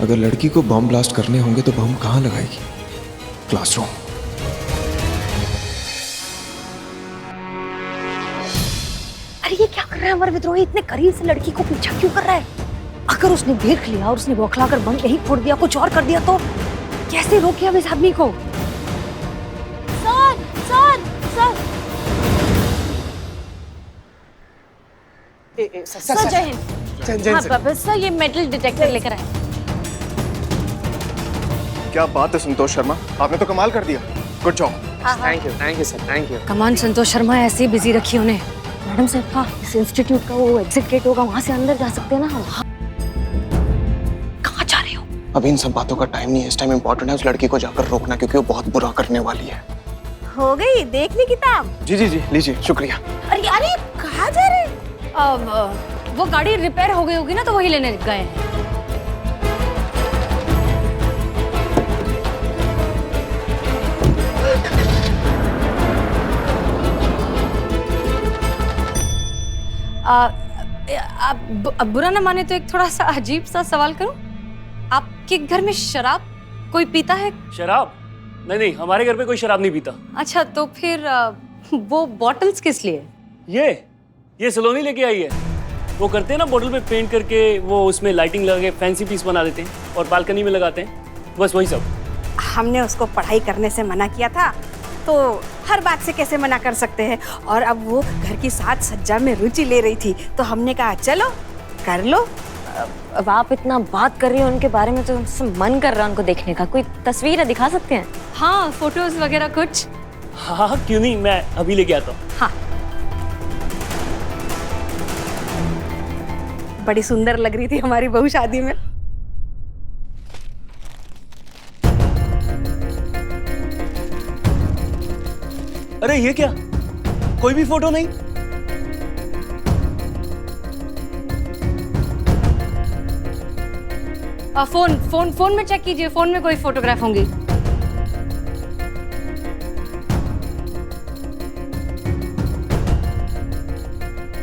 अगर लड़की को बम ब्लास्ट करने होंगे तो बम कहाँ लगाएगी? क्लासरूम। अरे ये क्या कर रहा है अमर विद्रोही? इतने करीब से लड़की को पीछा क्यों कर रहा है? अगर उसने देख लिया और उसने बौखलाकर बम यही फोड़ दिया, कुछ और कर दिया तो कैसे रोके अब इस आदमी को? Sir, sir, sir. सर जय हिंद। हाँ बस सर, ये मेटल डिटेक्टर लेकर आए। क्या बात है संतोष शर्मा, आपने तो कमाल कर दिया। Good job. Thank you sir, thank you. कमान संतोष शर्मा, ऐसे बिजी रखी उन्हें। मैडम साहब, हाँ इस इंस्टीट्यूट का वो एग्जिट गेट होगा, वहाँ से अंदर जा सकते हैं ना हम? कहाँ जा रहे हो? अभी इन सब बातों का टाइम नहीं है। इस टाइम इम्पोर्टेंट है उस लड़की को जाकर रोकना, क्योंकि वो बहुत बुरा करने वाली है। हो गई देख ली किताब? जी जी जी, लीजिए, शुक्रिया। अरे अरे कहाँ जा रहे हैं? वो गाड़ी रिपेयर हो गई होगी ना, तो वही लेने गए हैं। आप बुरा ना माने तो एक थोड़ा सा अजीब सा सवाल करूं? आपके घर में शराब कोई पीता है? शराब? नहीं, हमारे घर पे कोई शराब नहीं पीता। अच्छा, तो फिर वो बॉटल्स किस लिए? ये सलोनी लेके आई है। वो करते हैं ना, बोतल पे पेंट करके वो उसमें लाइटिंग लगा के फैंसी पीस बना देते हैं और बालकनी में लगाते हैं, बस वही सब। हमने उसको पढ़ाई करने से मना किया था, तो हर बात से कैसे मना कर सकते हैं? और अब वो घर की साज सज्जा में रुचि ले रही थी, तो हमने कहा चलो कर लो। अब आप इतना बात कर रही हो उनके बारे में, तो मन कर रहा है उनको देखने का। कोई तस्वीर दिखा सकते हैं? हाँ, फोटोज वगैरह कुछ। हाँ, क्यों नहीं, मैं अभी लेके आता हूँ। हाँ, बड़ी सुंदर लग रही थी हमारी बहू शादी में। अरे ये क्या, कोई भी फोटो नहीं? फोन में चेक कीजिए, फोन में कोई फोटोग्राफ होंगी।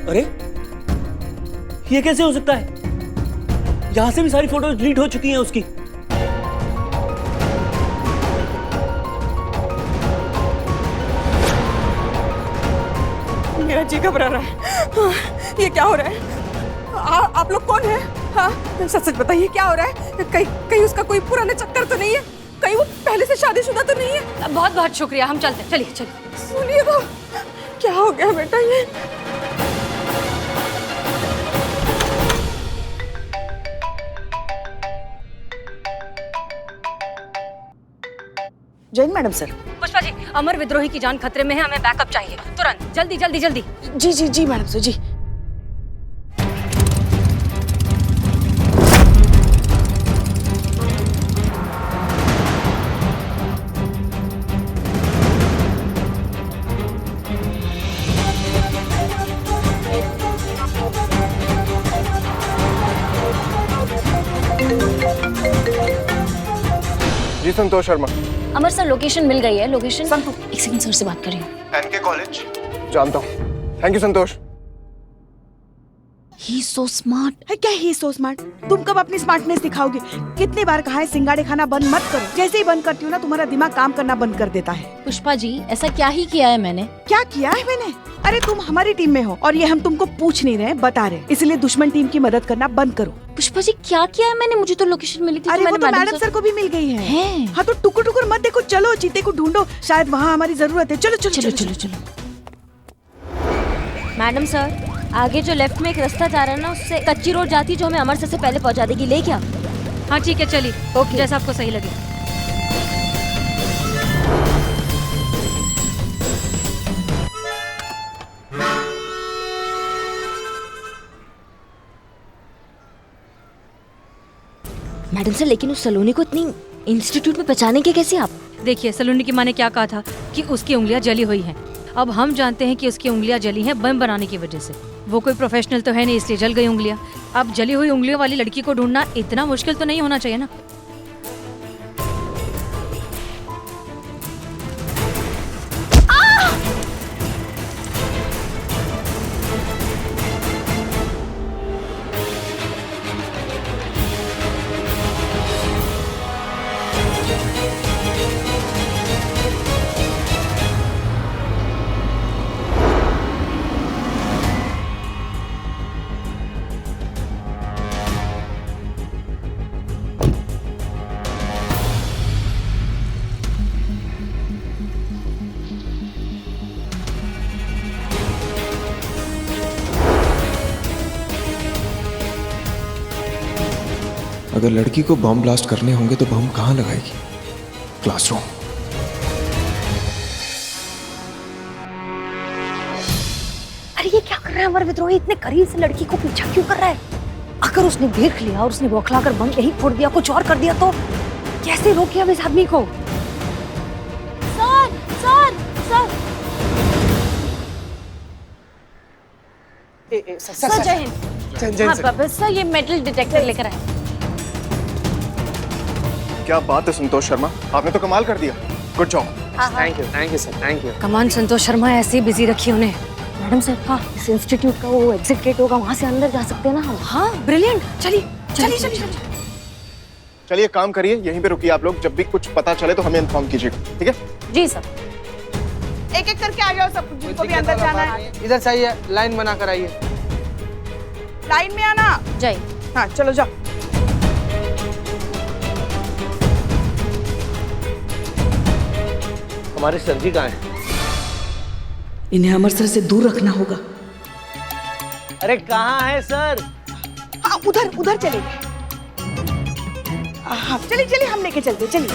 अरे ये कैसे हो सकता है? यहां से भी सारी फोटोज डिलीट हो चुकी हैं उसकी। मेरा जी घबरा रहा है। ये क्या हो रहा है? आप लोग कौन हैं? हाँ सच सच बताइए, क्या हो रहा है? कहीं उसका कोई पुराना चक्कर तो नहीं है? कहीं वो पहले से शादीशुदा तो नहीं है? बहुत बहुत शुक्रिया, हम चलते हैं। चलिए चलिए। सुनिए तो, क्या हो गया बेटा ये? Jain madam sir. पुष्पा जी, अमर विद्रोही की जान खतरे में है, हमें बैकअप चाहिए तुरंत। जल्दी जल्दी जल्दी। जी जी जी मैडम सर, जी। जी संतोष शर्मा। अमर सर, लोकेशन मिल गई है। लोकेशन संतु। एक सेकंड, सर से बात कर रही हूँ। एनके कॉलेज जानता हूँ। Thank you Santosh. He so smart. है क्या ही सो स्मार्ट? तुम कब अपनी स्मार्टनेस दिखाओगे? कितनी बार कहा है सिंगाड़े खाना बंद मत करो। जैसे ही बंद करती हूँ ना, तुम्हारा दिमाग काम करना बंद कर देता है। पुष्पा जी, ऐसा क्या ही किया है मैंने? क्या किया है मैंने? अरे तुम हमारी टीम में हो और ये हम तुमको पूछ नहीं रहे, बता रहे। इसलिए दुश्मन टीम की मदद करना बंद करो। पुष्पा जी, क्या किया है मैंने? मुझे तो लोकेशन मिली थी। अरे वो मैंने तो मैडम सर को भी मिल गई है। हाँ तो टुकुर टुकुर मत देखो, चलो चीते को ढूंढो, शायद वहाँ हमारी जरूरत है। चलो चलो चलो चलो चलो। मैडम सर, आगे जो लेफ्ट में एक रास्ता जा रहा है ना, उससे कच्ची रोड जाती है जो हमें अमरसर से पहले पहुंचा देगी। ले क्या? हाँ ठीक है, चलिए। ओके, जैसा आपको सही लगे। मैडम सर, लेकिन उस सलोनी को इतनी इंस्टीट्यूट में पहचानेंगे कैसे आप? देखिए, सलोनी की माँ ने क्या कहा था कि उसकी उंगलियां जली हुई हैं। अब हम जानते हैं कि उसकी उंगलियां जली हैं बम बनाने की वजह से। वो कोई प्रोफेशनल तो है नहीं, इसलिए जल गई उंगलियां। अब जली हुई उंगलियों वाली लड़की को ढूंढना इतना मुश्किल तो नहीं होना चाहिए ना। अगर लड़की को बम ब्लास्ट करने होंगे तो बम कहाँ लगाएगी? क्लासरूम। अरे ये क्या कर रहा है अमर विद्रोही? इतने करीब से लड़की को पीछा क्यों कर रहा है? अगर उसने देख लिया और उसने बौखलाकर बम यही फोड़ दिया, कुछ और कर दिया तो कैसे रोके अब इस आदमी को? सर सर सर सर जय हिंद। हाँ बाबा सर, ये मेटल डिटेक्टर लेकर आए। क्या बात है संतोष शर्मा, आपने तो कमाल कर दिया। Good job. Thank you sir, thank you. कमान संतोष शर्मा, ऐसे ही बिजी रखी उन्हें। मैडम सर, हाँ इस इंस्टीट्यूट का वो एग्जिट गेट होगा, वहाँ से अंदर जा सकते हैं ना हम? हाँ ब्रिलियंट, चलिए चलिए चलिए। चलिए काम करिए, यहीं पे रुकिए आप लोग। जब भी कुछ पता चले तो हमें इन्फॉर्म कीजिएगा, ठीक है? जी सर। एक एक करके आ जाओ सब, जिनको भी अंदर जाना है। इधर से आइए, लाइन बना कर आइए। लाइन में आना। जय। हाँ चलो जाओ। हमारे सर जी कहाँ हैं? इन्हें अमर सर से दूर रखना होगा। अरे कहाँ है सर? हाँ उधर उधर चलिए। हाँ चलिए चलिए, हम लेके चलते, चलिए।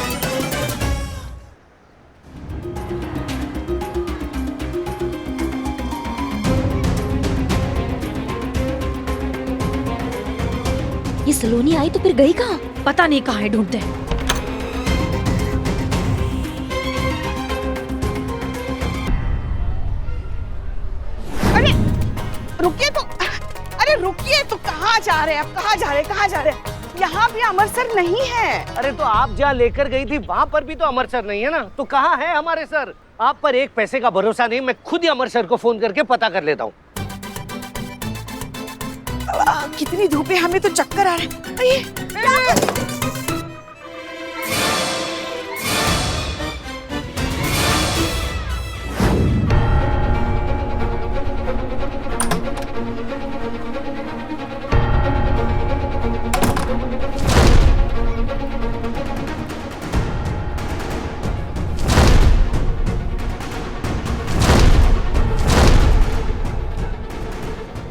ये सलोनी आई तो फिर गई कहाँ? पता नहीं कहाँ है, ढूंढते हैं। अरे रुकिए तो, अरे रुकिए तो, कहाँ जा रहे हैं आप? कहाँ जा रहे हैं, कहाँ जा रहे हैं? यहाँ भी अमर सर नहीं है। अरे तो आप जहाँ लेकर गई थी वहाँ पर भी तो अमर सर नहीं है ना, तो कहाँ है हमारे सर? आप पर एक पैसे का भरोसा नहीं, मैं खुद ही अमर सर को फोन करके पता कर लेता हूँ। कितनी धूप है, हमें तो चक्कर आ रहे हैं।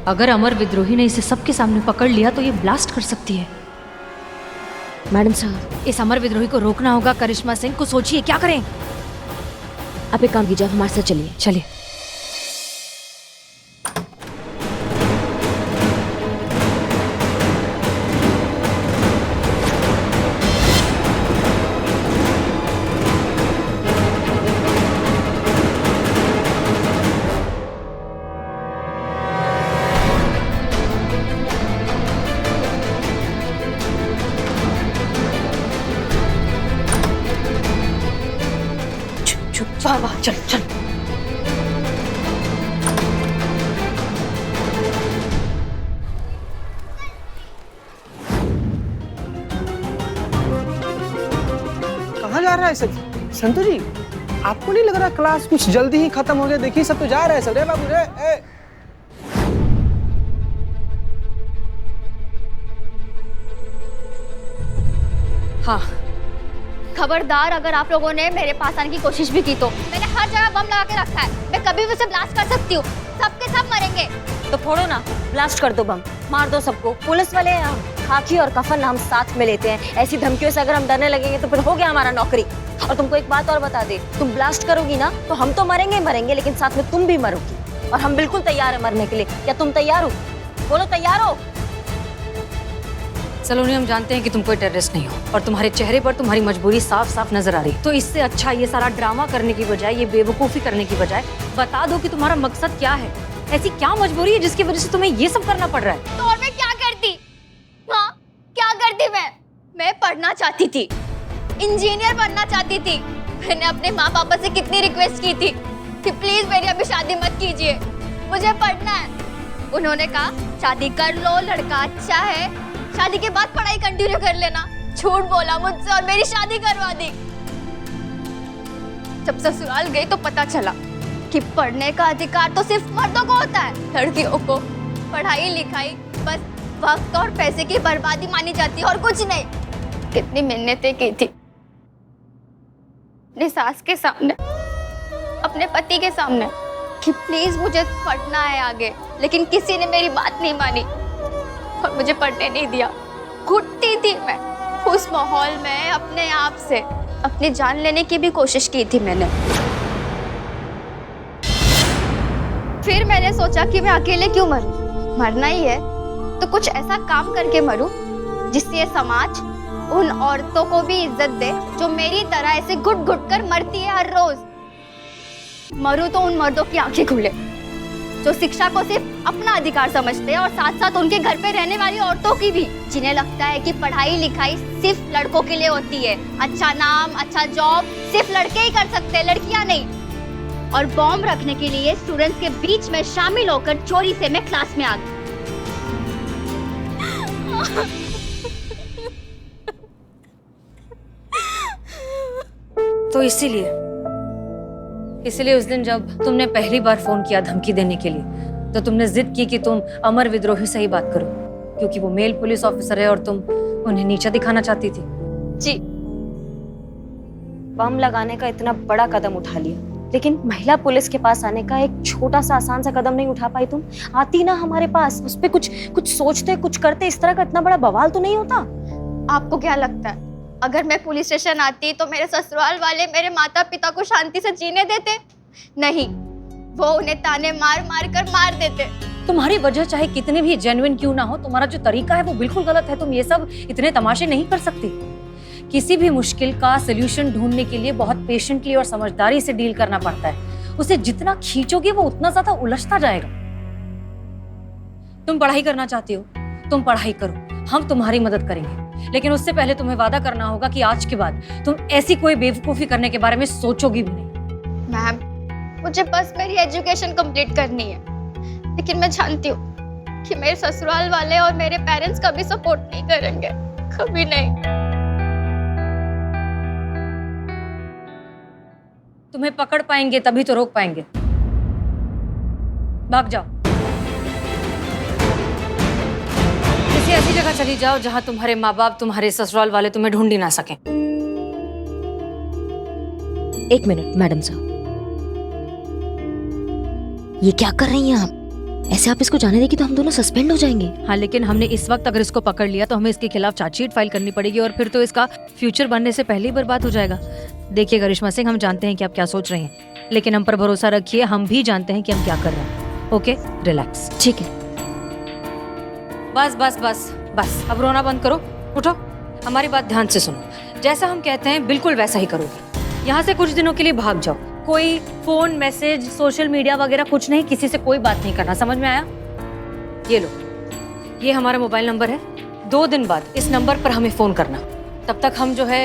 अगर अमर विद्रोही ने इसे सबके सामने पकड़ लिया तो ये ब्लास्ट कर सकती है। मैडम साहब, इस अमर विद्रोही को रोकना होगा। करिश्मा सिंह को सोचिए क्या करें। आप एक काम कीजिए, हमारे साथ चलिए। चलिए। वाह वाह, चल चल। कहाँ जा रहा है सर? संतु जी, आपको नहीं लग रहा क्लास कुछ जल्दी ही खत्म हो गया? देखिए सब तो जा रहे हैं सब। रे बाबू रे, ए। हाँ खबरदार, अगर आप लोगों ने मेरे पास आने की कोशिश भी की तो मैंने हर जगह बम लगा के रखा है। मैं कभी भी उसे ब्लास्ट कर सकती हूँ, सबके सब मरेंगे। तो फोड़ो ना, ब्लास्ट कर दो बम, मार दो सबको। पुलिस वाले हैं हम, खाकी और कफन हम साथ में लेते हैं। ऐसी धमकियों से अगर हम डरने लगेंगे तो फिर हो गया हमारा नौकरी। और तुमको एक बात और बता दे, तुम ब्लास्ट करोगी ना तो हम तो मरेंगे मरेंगे, लेकिन साथ में तुम भी मरोगी। और हम बिल्कुल तैयार है मरने के लिए। क्या तुम तैयार हो? बोलो तैयार हो? सलोनी, हम जानते हैं कि तुम कोई टेररिस्ट नहीं हो और तुम्हारे चेहरे पर तुम्हारी मजबूरी साफ साफ नजर आ रही है। तो इससे अच्छा ये सारा ड्रामा करने की बजाय, ये बेवकूफ़ी करने की बजाय बता दो कि तुम्हारा मकसद क्या है। ऐसी क्या मजबूरी है जिसकी वजह से तुम्हें ये सब करना पड़ रहा है? तो और मैं क्या करती? हाँ क्या करती? मैं पढ़ना चाहती थी, इंजीनियर बनना चाहती थी। मैंने अपने माँ पापा से कितनी रिक्वेस्ट की थी कि प्लीज मेरी अभी शादी मत कीजिए, मुझे पढ़ना है। उन्होंने कहा शादी कर लो, लड़का अच्छा है, शादी के बाद पढ़ाई कंटिन्यू कर लेना। झूठ बोला मुझसे और मेरी शादी करवा दी। जब ससुराल गई तो पता चला कि पढ़ने का अधिकार तो सिर्फ मर्दों को होता है, लड़कियों को पढ़ाई लिखाई बस वक्त और पैसे की बर्बादी मानी जाती है और कुछ नहीं। कितनी मिन्नतें की थी अपनी सास के सामने, अपने पति के सामने कि प्लीज मुझे पढ़ना है आगे, लेकिन किसी ने मेरी बात नहीं मानी और मुझे पढ़ने नहीं दिया। घुटती थी मैं उस माहौल में। अपने आप से अपनी जान लेने की भी कोशिश की थी मैंने। फिर मैंने सोचा कि मैं अकेले क्यों मरूं, मरना ही है तो कुछ ऐसा काम करके मरूं जिससे ये समाज उन औरतों को भी इज्जत दे जो मेरी तरह ऐसे घुट घुट कर मरती है हर रोज। मरूं तो उन मर्दों की आंखें खुले जो शिक्षा को सिर्फ अपना अधिकार समझते हैं, और साथ साथ उनके घर पे रहने वाली औरतों की भी, जिन्हें लगता है कि पढ़ाई लिखाई सिर्फ लड़कों के लिए होती है। अच्छा नाम, अच्छा जॉब सिर्फ लड़के ही कर सकते हैं, लड़कियां नहीं। और बॉम्ब रखने के लिए स्टूडेंट्स के बीच में शामिल होकर चोरी से मैं क्लास में आ गई। तो इसीलिए उस दिन जब तुमने पहली बार फोन किया धमकी देने के लिए, तो तुमने जिद की कि तुम अमर विद्रोही से ही बात करो, क्योंकि वो मेल पुलिस ऑफिसर है और तुम उन्हें नीचा दिखाना चाहती थी। जी, बम लगाने का इतना बड़ा कदम उठा लिया, लेकिन महिला पुलिस के पास आने का एक छोटा सा आसान सा कदम नहीं उठा पाई तुम? आती ना हमारे पास, उस पे कुछ सोचते, कुछ करते, इस तरह का इतना बड़ा बवाल तो नहीं होता। आपको क्या लगता है अगर मैं पुलिस स्टेशन आती तो मेरे ससुराल वाले मेरे माता पिता को शांति से जीने देते? नहीं, वो उन्हें ताने मार मार कर मार देते। तुम्हारी वजह चाहे कितनी भी जेन्युइन क्यों ना हो, तुम्हारा जो तरीका है वो बिल्कुल गलत है। तुम ये सब इतने तमाशे नहीं कर सकती। किसी भी मुश्किल का सोल्यूशन ढूंढने के लिए बहुत पेशेंटली और समझदारी से डील करना पड़ता है। उसे जितना खींचोगे वो उतना ज्यादा उलझता जाएगा। तुम पढ़ाई करना चाहती हो, तुम पढ़ाई करो, हम तुम्हारी मदद करेंगे, लेकिन उससे पहले तुम्हें वादा करना होगा कि आज के बाद तुम ऐसी कोई बेवकूफी करने के बारे में सोचोगी भी नहीं। मैम, मुझे बस मेरी एजुकेशन कंप्लीट करनी है, लेकिन मैं जानती हूँ कि मेरे ससुराल वाले और मेरे पेरेंट्स कभी सपोर्ट नहीं करेंगे, कभी नहीं। तुम्हें पकड़ पाएंगे तभी तो रोक पाएंगे। भाग जाओ, किसी ऐसी जगह चली जाओ जहां तुम्हारे माँ बाप, तुम्हारे ससुराल वाले तुम्हें ढूंढ ही ना सकें। एक मिनट मैडम साहब, ये क्या कर रही हैं आप? ऐसे आप इसको जाने देगी तो हम दोनों सस्पेंड हो जाएंगे। हाँ, लेकिन हमने इस वक्त अगर इसको पकड़ लिया तो हमें इसके खिलाफ चार्जशीट फाइल करनी पड़ेगी, और फिर तो इसका फ्यूचर बनने से पहले ही बर्बाद हो जाएगा। देखिए करिश्मा सिंह, हम जानते हैं कि आप क्या सोच रही हैं, लेकिन हम पर भरोसा रखिए, हम भी जानते हैं कि हम क्या कर रहे हैं। Okay, relax. ठीक है। बस बस बस बस, अब रोना बंद करो, उठो, हमारी बात ध्यान से सुनो। जैसा हम कहते हैं बिल्कुल वैसा ही करोगे। यहाँ से कुछ दिनों के लिए भाग जाओ। कोई फोन, मैसेज, सोशल मीडिया वगैरह कुछ नहीं, किसी से कोई बात नहीं करना, समझ में आया? ये लो, ये हमारा मोबाइल नंबर है। 2 दिन बाद इस नंबर पर हमें फोन करना। तब तक हम जो है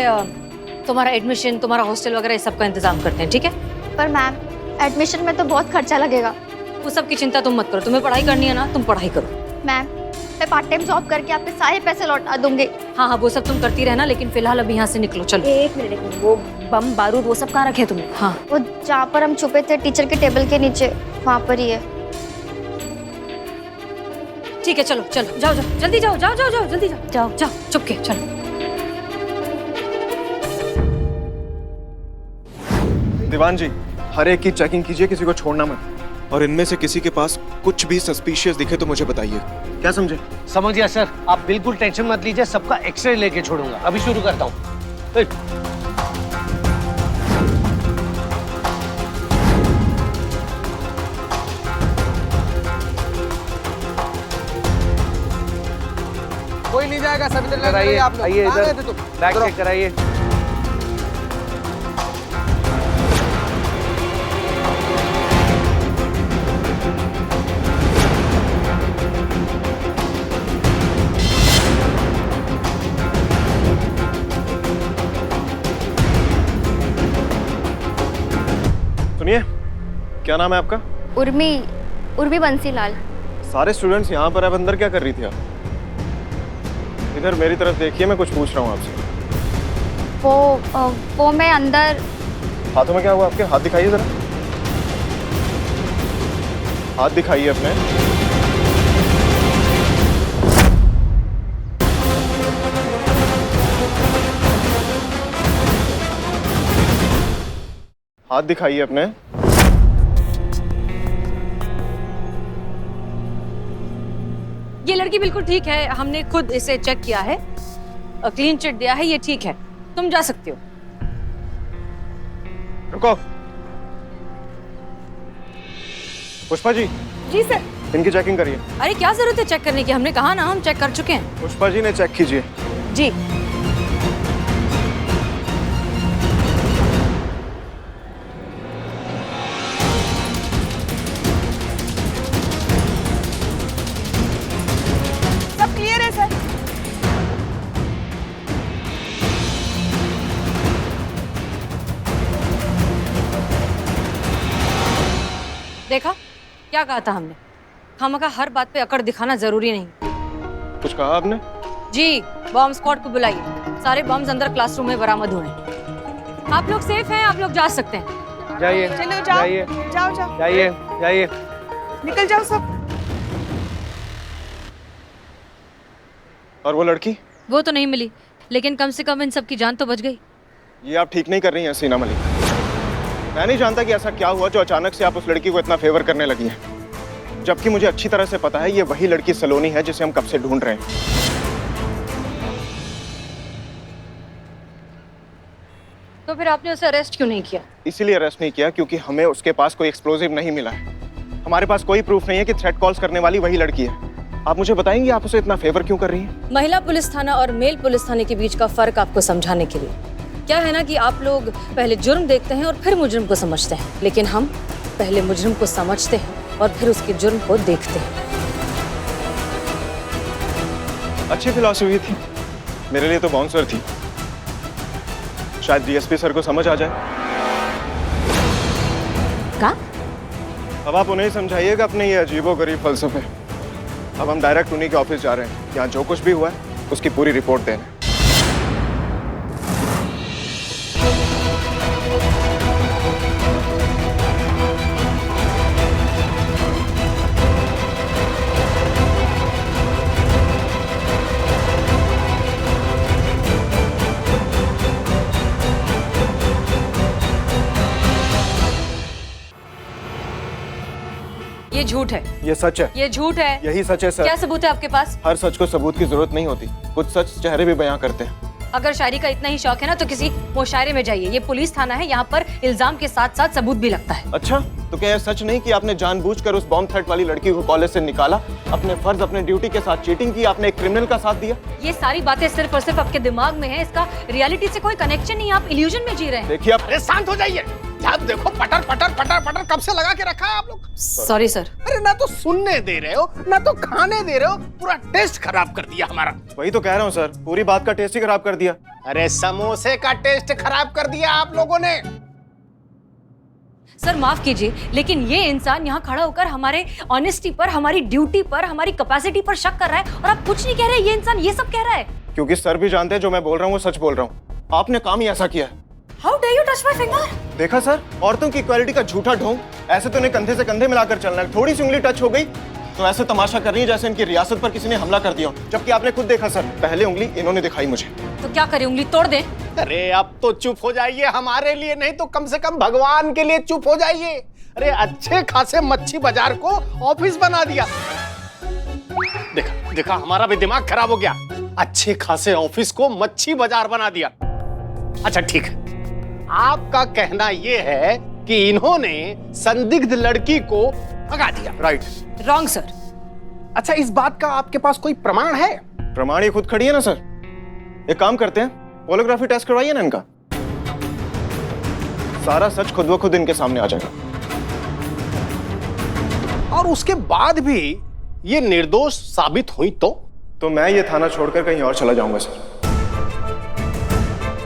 तुम्हारा एडमिशन, तुम्हारा हॉस्टल वगैरह इस सब का इंतजाम करते हैं, ठीक है? पर मैम, एडमिशन में तो बहुत खर्चा लगेगा। उस सब की चिंता तुम मत करो, तुम्हें पढ़ाई करनी है ना, तुम पढ़ाई करो। मैम, मैं पार्ट टाइम जॉब करके आपके सारे पैसे लौटा दूंगी। हाँ हाँ, वो सब तुम करती रहना, लेकिन फिलहाल अभी यहाँ से निकलो, चलो। एक मिनट, वो बम बारूद वो सब कहाँ रखे तुमने? हाँ, वो जहाँ पर हम छुपे थे टीचर के टेबल के नीचे, वहाँ पर ही है। ठीक है, चलो चलो, जाओ जाओ, जल्दी जाओ, जाओ जाओ जाओ, जल्दी जाओ, जाओ जाओ, चुपके चलो। दीवान जी, हर एक की चेकिंग कीजिए, किसी को छोड़ना मत। और इनमें से किसी के पास कुछ भी सस्पिशियस दिखे तो मुझे बताइए। क्या समझे? समझ गया सर, आप बिल्कुल टेंशन मत लीजिए, सबका एक्सरे लेके छोड़ूंगा। अभी शुरू करता हूँ। कोई नहीं जाएगा, सभी तरह कराइए, आप लोग। आइए कहाँ इधर, गए थे तुम? बैग इधर आओ। चेक कराइए। सुनिए, क्या नाम है आपका? उर्मी बंसीलाल। सारे स्टूडेंट्स यहाँ पर, अब अंदर क्या कर रही थी आप? इधर मेरी तरफ देखिए, मैं कुछ पूछ रहा हूँ आपसे। वो मैं अंदर। हाथों में क्या हुआ आपके? हाथ दिखाइए जरा, हाथ दिखाइए अपने। हाथ दिखाइए अपने। ये लड़की बिल्कुल ठीक है, हमने खुद इसे चेक किया है। क्लीन चिट दिया है, ये ठीक है, तुम जा सकते हो। रुको। पुष्पा जी। जी सर। इनकी चेकिंग करिए। अरे क्या जरूरत है चेक करने की, हमने कहा ना हम चेक कर चुके हैं। पुष्पा जी ने चेक कीजिए। जी। सब क्लियर है सर। देखा क्या कहा था हमने, खामखा हर बात पे अकड़ दिखाना जरूरी नहीं। कुछ कहा आपने? जी, बॉम्ब स्क्वाड को बुलाइए, सारे बॉम्ब्स अंदर क्लासरूम में बरामद हुए हैं। आप लोग सेफ हैं, आप लोग जा सकते हैं। जाइए। चलो जाओ। जाइए। जाओ जाओ। जाइए जाइए। निकल जाओ सब। और वो लड़की? वो तो नहीं मिली, लेकिन कम से कम इन सब की जान तो बच गई। ये आप ठीक नहीं कर रही हैं सीना मलिक। मैं नहीं जानता कि ऐसा क्या हुआ जो अचानक से आप उस लड़की को इतना फेवर करने लगी हैं, जबकि मुझे अच्छी तरह से पता है ये वही लड़की सलोनी है जिसे हम कब से ढूंढ रहे हैं। तो फिर आपने उसे अरेस्ट क्यों नहीं किया? इसीलिए अरेस्ट नहीं किया क्योंकि हमें उसके पास कोई एक्सप्लोजिव नहीं मिला है। हमारे पास कोई प्रूफ नहीं है कि थ्रेट कॉल्स करने वाली वही लड़की है। आप मुझे बताएंगे आप उसे इतना फेवर क्यों कर रही हैं? महिला पुलिस थाना और मेल पुलिस थाने के बीच का फर्क आपको समझाने के लिए। क्या है ना कि आप लोग पहले जुर्म देखते हैं और फिर मुजरिम को समझते हैं, लेकिन हम पहले मुजरिम को समझते हैं और फिर उसके जुर्म को देखते हैं। अच्छी फिलॉसफी थी, मेरे लिए तो बाउंसर थी। शायद डीएसपी सर को समझ आ जाए। क्या? अब आप उन्हें समझाइएगा अपने ये अजीबोगरीब फलसफे। अब हम डायरेक्ट उन्हीं के ऑफिस जा रहे हैं, यहाँ जो कुछ भी हुआ है उसकी पूरी रिपोर्ट देने। ये झूठ है। ये सच है। ये झूठ है। यही सच है सर। क्या सबूत है आपके पास? हर सच को सबूत की जरूरत नहीं होती, कुछ सच चेहरे भी बयां करते हैं। अगर शायरी का इतना ही शौक है ना तो किसी मुशायरे में जाइए। ये पुलिस थाना है, यहाँ पर इल्जाम के साथ साथ सबूत भी लगता है। अच्छा, तो क्या यह सच नहीं कि आपने जानबूझकर उस बॉम्ब थ्रेट वाली लड़की को कॉलेज से निकाला, अपने फर्ज अपने ड्यूटी के साथ चीटिंग की, आपने एक क्रिमिनल का साथ दिया? ये सारी बातें सिर्फ और सिर्फ आपके दिमाग में है, इसका रियलिटी से कोई कनेक्शन नहीं है। आप इल्यूजन में जी रहे हैं। देखिए आप। अरे शांत हो जाइए। आप देखो पटर पटर पटर पटर कब से लगा के रखा है आप लोग। Sorry sir. अरे ना तो सुनने दे रहे हो ना तो खाने दे रहे हो, पूरा टेस्ट खराब कर दिया हमारा। वही तो कह रहा हूँ सर, पूरी बात का टेस्ट ही खराब कर दिया। अरे समोसे का टेस्ट खराब कर दिया आप लोगों ने। सर माफ कीजिए, लेकिन ये इंसान यहाँ खड़ा होकर हमारे ऑनेस्टी पर, हमारी ड्यूटी पर, हमारी कैपेसिटी पर शक कर रहा है और आप कुछ नहीं कह रहे। ये इंसान ये सब कह रहा है क्योंकि सर भी जानते हैं जो मैं बोल रहा हूँ वो सच बोल रहा हूँ। आपने काम ही ऐसा किया है। How day you touch my finger? देखा सर, औरतों की इक्वालिटी का झूठा ढोंग। ऐसे तो इन्हें कंधे से कंधे मिलाकर चलना है, थोड़ी सी उंगली टच हो गई तो ऐसे तमाशा कर रही है जैसे इनकी रियासत पर किसी ने हमला कर दिया, जबकि आपने खुद देखा सर, पहले उंगली इन्होंने दिखाई मुझे। तो क्या करें, उंगली तोड़ दें? अरे अब तो चुप हो जाइए, हमारे लिए नहीं तो कम से कम भगवान के लिए चुप हो जाइए। अरे अच्छे खासे मच्छी बाजार को ऑफिस बना दिया। देखा देखा, हमारा भी दिमाग खराब हो गया। अच्छे खासे ऑफिस को मच्छी बाजार बना दिया। अच्छा ठीक है, आपका कहना यह है कि इन्होंने संदिग्ध लड़की को भगा दिया। राइट। Wrong sir. अच्छा, इस बात का आपके पास कोई प्रमाण है? प्रमाण ये खुद खड़ी है ना सर। एक काम करते हैं, पोलोग्राफी टेस्ट करवाइए ना इनका, सारा सच खुद ब खुद इनके सामने आ जाएगा। और उसके बाद भी ये निर्दोष साबित हुई तो मैं ये थाना छोड़कर कहीं और चला जाऊंगा सर।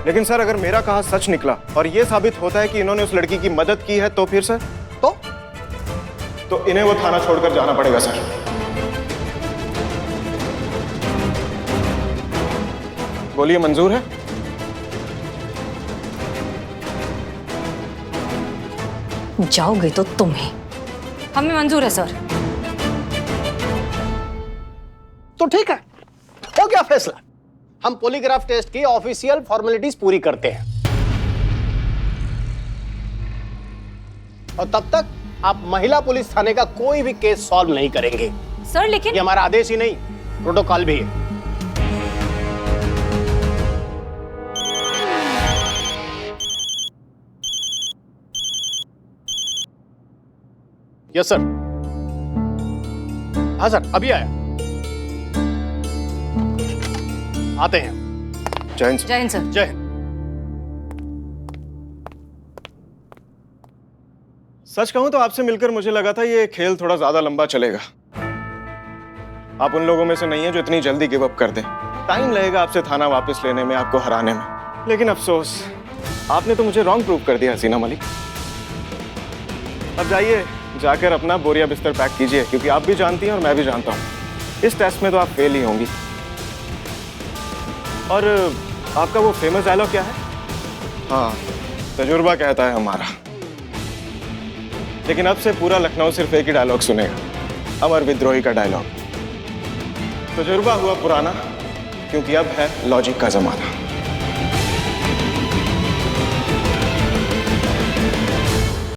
लेकिन सर अगर मेरा कहा सच निकला और ये साबित होता है कि इन्होंने उस लड़की की मदद की है तो फिर सर तो इन्हें वो थाना छोड़कर जाना पड़ेगा सर। बोलिए, मंजूर है? जाओगे तो तुम ही। हमें मंजूर है सर। तो ठीक है, हो गया फैसला। हम पॉलीग्राफ टेस्ट की ऑफिशियल फॉर्मेलिटीज पूरी करते हैं और तब तक आप महिला पुलिस थाने का कोई भी केस सॉल्व नहीं करेंगे सर। लेकिन ये हमारा आदेश ही नहीं, प्रोटोकॉल भी है। Yes sir. हाँ सर, अभी आया। आते हैं। जय हिंद सर। जय हिंद सर। जय हिंद। सच कहूं तो आपसे मिलकर मुझे लगा था ये खेल थोड़ा ज्यादा लंबा चलेगा। आप उन लोगों में से नहीं है जो इतनी जल्दी गिव अप कर दें। टाइम लगेगा आपसे थाना वापस लेने में, आपको हराने में। लेकिन अफसोस, आपने तो मुझे रॉन्ग प्रूव कर दिया हसीना मलिक। अब जाइए, जाकर अपना बोरिया बिस्तर पैक कीजिए, क्योंकि आप भी जानती हैं और मैं भी जानता हूं इस टेस्ट में तो आप फेल ही होंगी। और आपका वो फेमस डायलॉग क्या है? हाँ, तजुर्बा कहता है हमारा। लेकिन अब से पूरा लखनऊ सिर्फ एक ही डायलॉग सुनेगा, अमर विद्रोही का डायलॉग। तजुर्बा हुआ पुराना, क्योंकि अब है लॉजिक का जमाना।